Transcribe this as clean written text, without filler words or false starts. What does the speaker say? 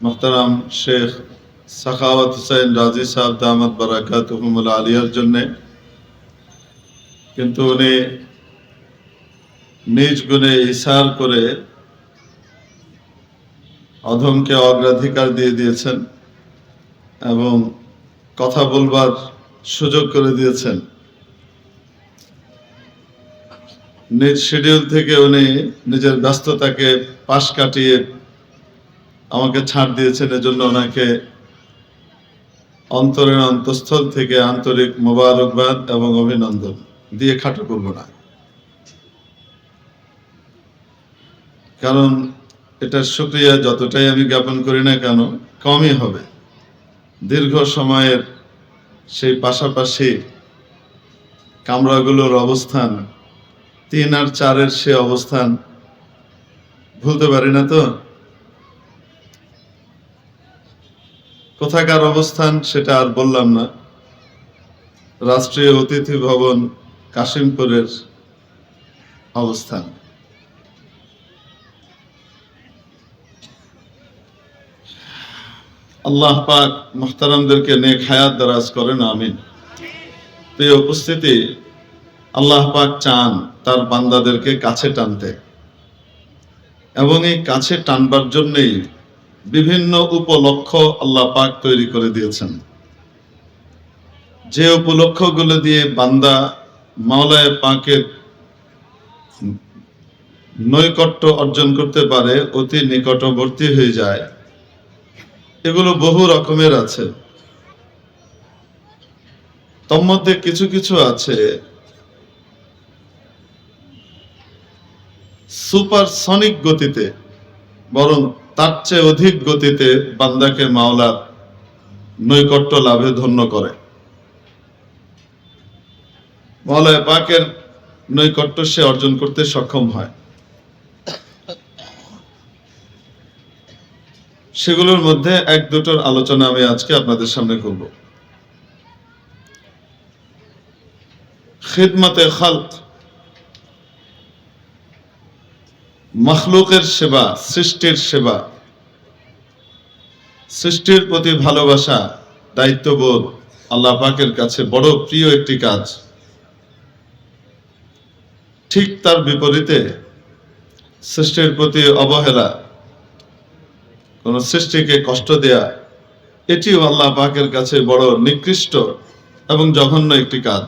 মোহতারাম শেখ সাখাওয়াত হুসাইন রাজি সাহেব দামাত বারাকাতুহুমুল আলিয়ার জন্যে, কিন্তু উনি নিজ গুণে ইশার করে অধমকে অগ্রাধিকার দিয়ে দিয়েছেন এবং কথা বলবার সুযোগ করে দিয়েছেন। নিজ শিডিউল থেকে উনি নিজের ব্যস্ততাকে পাশ কাটিয়ে আমাকে ছাড় দিয়েছেন। এজন্য ওনাকে অন্তরের অন্তঃস্থল থেকে আন্তরিক মোবারকবাদ এবং অভিনন্দন দিয়ে খাটো করব না, কারণ এটার শুকরিয়া যতটাই আমি জ্ঞাপন করি না কেন কমই হবে। দীর্ঘ সময়ের সেই পাশাপাশি কামরাগুলোর অবস্থান 3 আর 4-এর সে অবস্থান ভুলতে পারি না। তো কোথাকার অবস্থান সেটা আর বললাম না। রাষ্ট্রীয় অতিথি ভবন কাশিমপুরের অবস্থান। আল্লাহ পাক মুহতারামদেরকে নেক হায়াত দারাজ করেন, আমিন। প্রিয় উপস্থিতি, আল্লাহ পাক চান তার বান্দাদেরকে কাছে টানতে, এবং এই কাছে টানবার জন্যই বিভিন্ন উপলক্ষ আল্লাহ পাক তৈরি করে দিয়েছেন। যে উপলক্ষগুলো দিয়ে বান্দা মাওলায়ে পাকের নৈকট্য অর্জন করতে পারে, অতি নিকটবর্তী হয়ে যায়, এগুলো বহু রকমের আছে। তন্মধ্যে কিছু কিছু আছে সুপারসনিক গতিতে, বরং তার চেয়ে অধিক গতিতে বান্দাকে মাওলার নৈকট্য লাভে ধন্য করে। মাওলায়ে পাকের নৈকট্য সে অর্জন করতে সক্ষম হয়। সেগুলোর মধ্যে এক দুটোর আলোচনা আমি আজকে আপনাদের সামনে করব। খিদমতে খালক, মখলুকের সেবা, সৃষ্টির সেবা, সৃষ্টির প্রতি ভালোবাসা, দায়িত্ববোধ আল্লাহ পাকের কাছে বড় প্রিয় একটি কাজ। ঠিক তার বিপরীতে সৃষ্টির প্রতি অবহেলা, কোন সৃষ্টিকে কষ্ট দেয়া, এটিও আল্লাহ পাকের কাছে বড় নিকৃষ্ট এবং জঘন্য একটি কাজ।